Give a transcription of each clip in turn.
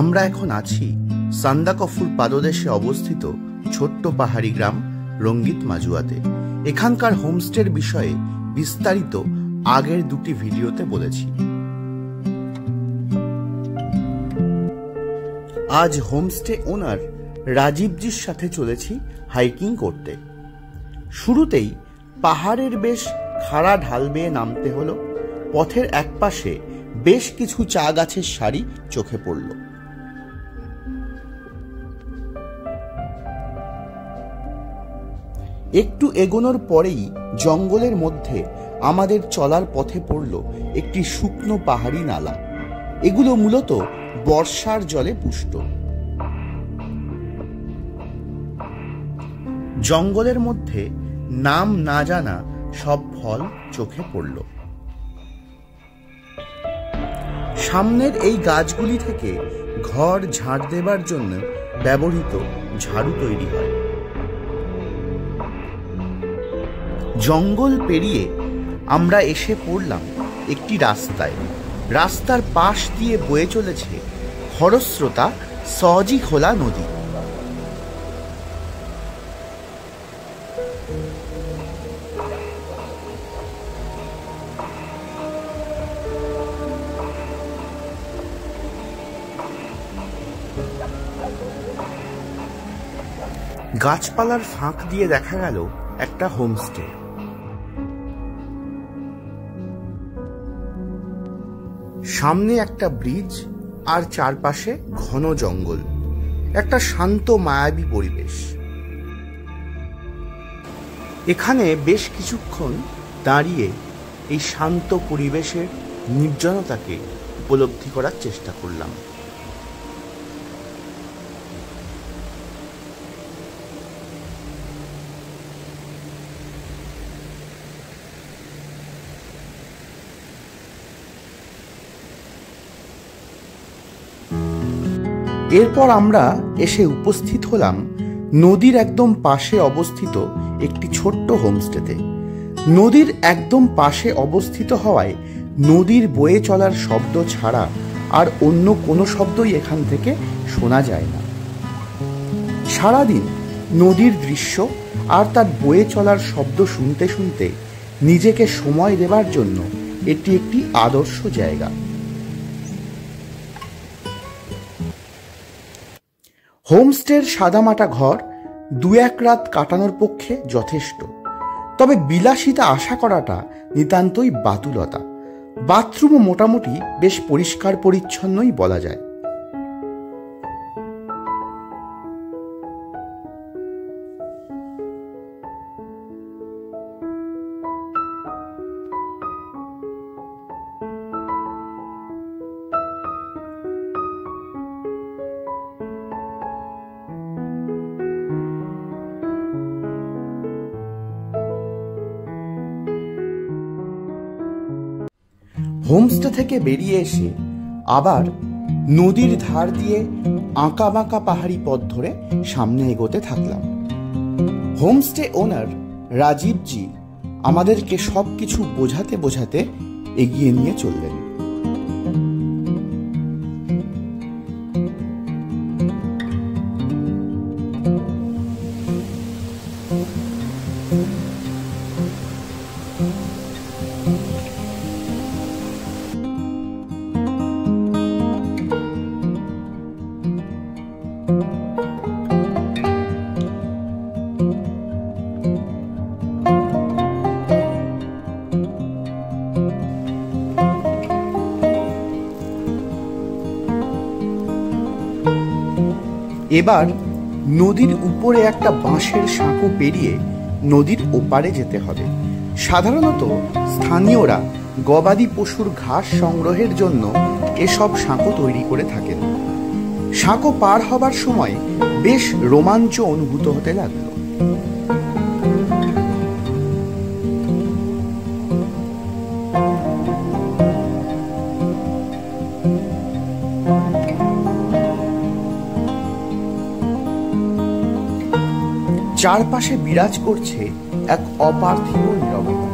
আমরা এখন আছি সান্দাকফুর পাদদেশে অবস্থিত ছোট্ট পাহাড়ি গ্রাম রঙ্গিত মাজুয়াতে। এখানকার হোমস্টের বিষয়ে বিস্তারিত আগের দুটি ভিডিওতে বলেছি। আজ হোমস্টে ওনার রাজীবজির সাথে চলেছি হাইকিং করতে। শুরুতেই পাহাড়ের বেশ খাড়া ঢাল বেয়ে নামতে হলো। পথের একপাশে বেশ কিছু চা গাছের সারি চোখে পড়ল। একটু এগোনোর পরেই জঙ্গলের মধ্যে আমাদের চলার পথে পড়ল একটি শুকনো পাহাড়ি নালা। এগুলো মূলত বর্ষার জলে পুষ্ট। জঙ্গলের মধ্যে নাম না জানা সব ফল চোখে পড়ল। সামনের এই গাছগুলি থেকে ঘর ঝাড় দেবার জন্য ব্যবহৃত ঝাড়ু তৈরি হয়। জঙ্গল পেরিয়ে আমরা এসে পড়লাম একটি রাস্তায়। রাস্তার পাশ দিয়ে বয়ে চলেছে খরস্রোতা সজি খোলা নদী। গাছপালার ফাঁক দিয়ে দেখা গেল একটা হোমস্টে। সামনে একটা ব্রিজ আর চারপাশে ঘন জঙ্গল, একটা শান্ত মায়াবী পরিবেশ। এখানে বেশ কিছুক্ষণ দাঁড়িয়ে এই শান্ত পরিবেশের নির্জনতাকে উপলব্ধি করার চেষ্টা করলাম। এরপর আমরা এসে উপস্থিত হলাম নদীর একদম পাশে অবস্থিত একটি ছোট্ট হোমস্টেতে। নদীর একদম পাশে অবস্থিত হওয়ায় নদীর বয়ে চলার শব্দ ছাড়া আর অন্য কোনো শব্দই এখান থেকে শোনা যায় না। সারাদিন নদীর দৃশ্য আর তার বয়ে চলার শব্দ শুনতে শুনতে নিজেকে সময় দেবার জন্য এটি একটি আদর্শ জায়গা। হোমস্টের সাদামাটা ঘর দু এক রাত কাটানোর পক্ষে যথেষ্ট, তবে বিলাসিতা আশা করাটা নিতান্তই বাতুলতা। বাথরুমও মোটামুটি বেশ পরিষ্কার পরিচ্ছন্নই বলা যায়। হোমস্টে থেকে বেরিয়ে এসে আবার নদীর ধার দিয়ে আঁকা বাঁকা পাহাড়ি পথ ধরে সামনে এগোতে থাকলাম। হোমস্টে ওনার রাজীবজি আমাদেরকে সবকিছু বোঝাতে বোঝাতে এগিয়ে নিয়ে চললেন। এবার নদীর উপরে একটা বাঁশের সাঁকো পেরিয়ে নদীর ওপারে যেতে হবে। সাধারণত স্থানীয়রা গবাদি পশুর ঘাস সংগ্রহের জন্য এসব সাঁকো তৈরি করে থাকেন। সাঁকো পার হবার সময় বেশ রোমাঞ্চ অনুভূত হতে লাগলো। চারপাশে বিরাজ করছে এক অপার্থিব নীরবতা।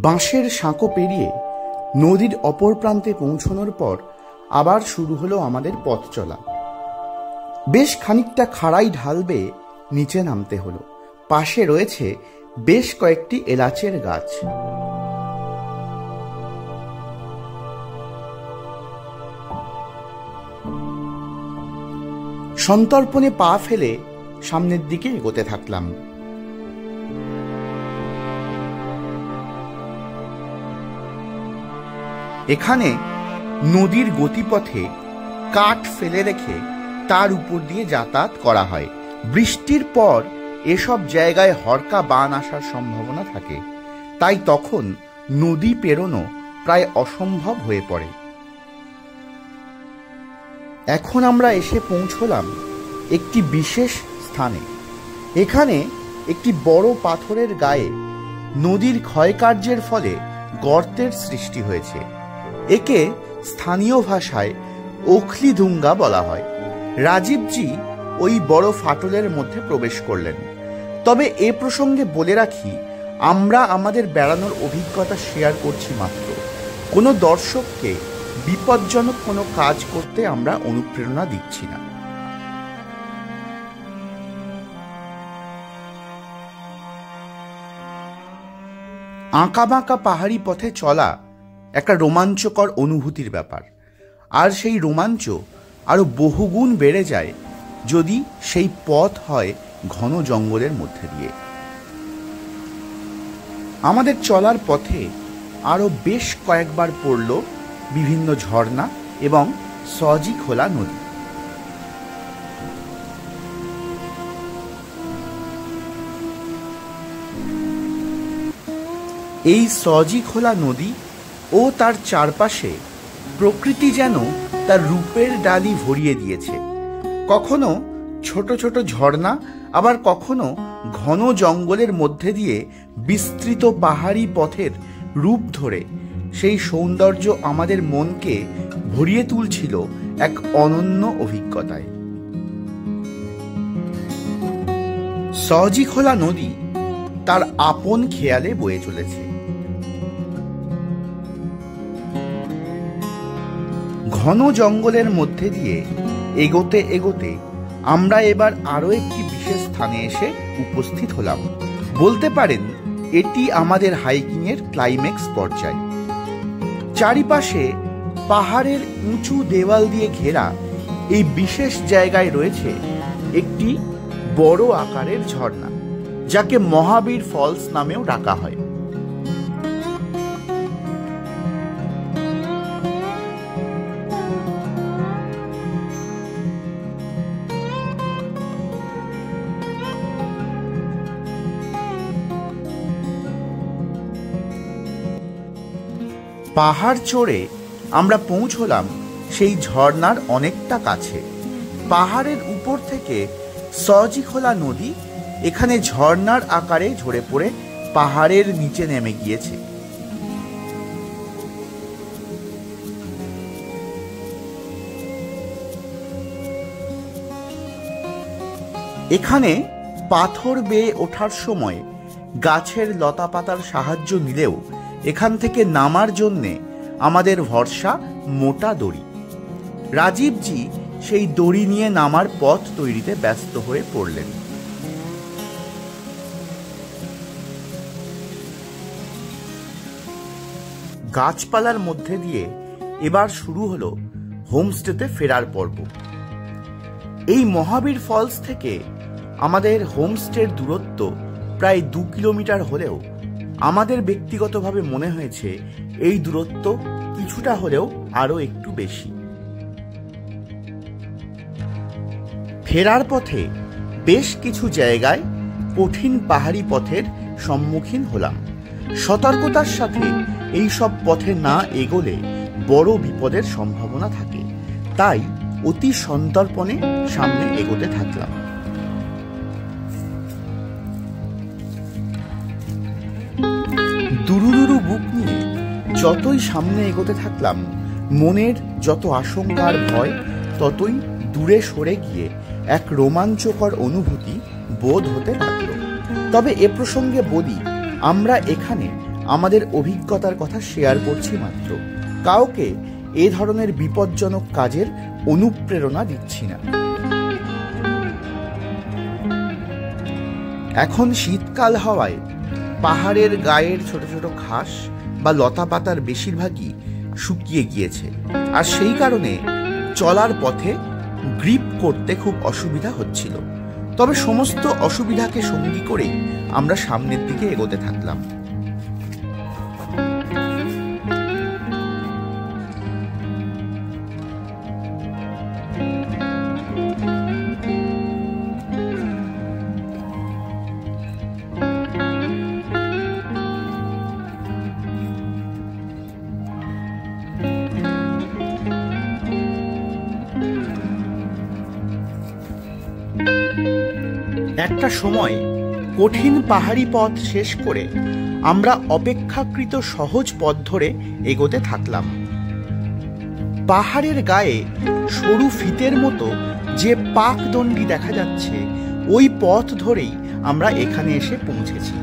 বাঁশের সাঁকো পেরিয়ে নদীর অপর প্রান্তে পৌঁছানোর পর আবার শুরু হলো আমাদের পথ চলা। বেশ খানিকটা খাড়াই ঢাল বেয়ে নিচে নামতে হলো। পাশে রয়েছে বেশ কয়েকটি এলাচের গাছ। সন্তর্পণে পা ফেলে সামনের দিকে এগোতে থাকলাম। এখানে নদীর গতিপথে কাঠ ফেলে রেখে তার উপর দিয়ে যাতায়াত করা হয়। বৃষ্টির পর এসব জায়গায় হরকা বান আসার সম্ভাবনা থাকে, তাই তখন নদী পেরোনো প্রায় অসম্ভব হয়ে পড়ে। এখন আমরা এসে পৌঁছলাম একটি বিশেষ স্থানে। এখানে একটি বড় পাথরের গায়ে নদীর ক্ষয়কার্যের ফলে গর্তের সৃষ্টি হয়েছে। একে স্থানীয় ভাষায় ওখলিডুঙ্গা বলা হয়। রাজীবজি ওই বড় ফাটলের মধ্যে প্রবেশ করলেন। তবে এ প্রসঙ্গে বলে রাখি, আমরা আমাদের বেড়ানোর অভিজ্ঞতা শেয়ার করছি মাত্র। কোনো দর্শককে বিপজ্জনক কোনো কাজ করতে আমরা অনুপ্রেরণা দিচ্ছি না। আঁকাবাঁকা পাহাড়ি পথে চলা একটা রোমাঞ্চকর অনুভূতির ব্যাপার, আর সেই রোমাঞ্চ আরো বহুগুণ বেড়ে যায় যদি সেই পথ হয় ঘন জঙ্গলের মধ্যে দিয়ে। আমাদের চলার পথে আরো বেশ কয়েকবার পড়ল বিভিন্ন ঝর্ণা এবং সজি খোলা নদী। এই সজি খোলা নদী ও তার চারপাশে প্রকৃতি যেন তার রূপের ডালি ভরিয়ে দিয়েছে। কখনো ছোট ছোট ঝর্ণা, আবার কখনো ঘন জঙ্গলের মধ্যে দিয়ে বিস্তৃত পাহাড়ি পথের রূপ ধরে সেই সৌন্দর্য আমাদের মনকে ভরিয়ে তুলছিল এক অনন্য অভিজ্ঞতায়। সজি খোলা নদী তার আপন খেয়ালে বয়ে চলেছে। ঘন জঙ্গলের মধ্যে দিয়ে এগোতে এগোতে আমরা এবার আরো একটি বিশেষ স্থানে এসে উপস্থিত হলাম। বলতে পারেন এটি আমাদের হাইকিং এর ক্লাইম্যাক্স পর্যায়। চারিপাশে পাহাড়ের উঁচু দেওয়াল দিয়ে ঘেরা এই বিশেষ জায়গায় রয়েছে একটি বড় আকারের ঝর্ণা, যাকে মহাবীর ফলস নামেও ডাকা হয়। পাহাড় চড়ে আমরা পৌঁছলাম সেই ঝর্ণার অনেকটা কাছে। পাহাড়ের উপর থেকে সজি খোলা নদী এখানে ঝর্ণার আকারে ঝরে পড়ে পাহাড়ের নিচে নেমে গিয়েছে। এখানে পাথর বেয়ে ওঠার সময় গাছের লতা পাতার সাহায্য নিলেও এখান থেকে নামার জন্যে আমাদের ভরসা মোটা দড়ি। রাজীবজি সেই দড়ি নিয়ে নামার পথ তৈরিতে ব্যস্ত হয়ে পড়লেন। গাছপালার মধ্যে দিয়ে এবার শুরু হলো হোমস্টেতে ফেরার পর্ব। এই মহাবীর ফলস থেকে আমাদের হোমস্টের দূরত্ব প্রায় 2 কিলোমিটার হলেও আমাদের ব্যক্তিগতভাবে মনে হয়েছে এই দূরত্ব কিছুটা হলেও আরো একটু বেশি। ফেরার পথে বেশ কিছু জায়গায় কঠিন পাহাড়ি পথের সম্মুখীন হলাম। সতর্কতার সাথে এই সব পথে না এগোলে বড় বিপদের সম্ভাবনা থাকে, তাই অতি সন্তর্পণে সামনে এগোতে থাকলাম। দুরুদুরু বুক নিয়ে যতই সামনে এগোতে থাকলাম, মনের যত আশঙ্কার ভয় ততই দূরে সরে গিয়ে এক রোমাঞ্চকর অনুভূতি বোধ হতে লাগল। তবে এ প্রসঙ্গে বলি, আমরা এখানে আমাদের অভিজ্ঞতার কথা শেয়ার করছি মাত্র, কাউকে এ ধরনের বিপজ্জনক কাজের অনুপ্রেরণা দিচ্ছি না। এখন শীতকাল হওয়ায় পাহাড়ের গায়ের ছোট ছোট ঘাস বা লতা পাতার বেশিরভাগই শুকিয়ে গিয়েছে, আর সেই কারণে চলার পথে গ্রিপ করতে খুব অসুবিধা হচ্ছিল। তবে সমস্ত অসুবিধাকে সঙ্গী করেই আমরা সামনের দিকে এগোতে থাকলাম। একটা সময় কঠিন পাহাড়ি পথ শেষ করে আমরা অপেক্ষাকৃত সহজ পথ ধরে এগোতে থাকলাম। পাহাড়ের গায়ে সরু ফিতের মতো যে পাকদণ্ডি দেখা যাচ্ছে, ওই পথ ধরেই আমরা এখানে এসে পৌঁছেছি।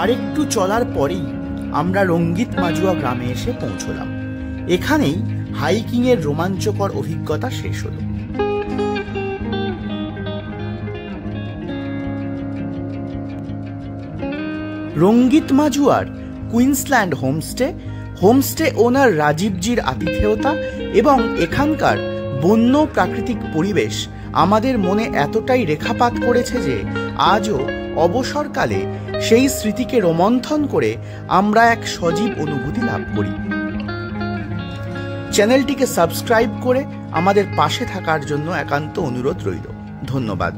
আরেকটু চলার পরেই আমরা রঙ্গিত মাজুয়া গ্রামে এসে পৌঁছলাম। এখানেই হাইকিং এর রোমাঞ্চকর অভিজ্ঞতা শেষ হলো। রঙ্গিত মাজুয়ার কুইন্সল্যান্ড হোমস্টে ওনার রাজীবজির আতিথেয়তা এবং এখানকার বন্য প্রাকৃতিক পরিবেশ আমাদের মনে এতটাই রেখাপাত করেছে যে আজও অবসরকালে সেই স্মৃতিকে রোমন্থন করে আমরা এক সজীব অনুভূতি লাভ করি। চ্যানেলটিকে সাবস্ক্রাইব করে আমাদের পাশে থাকার জন্য একান্ত অনুরোধ রইল। ধন্যবাদ।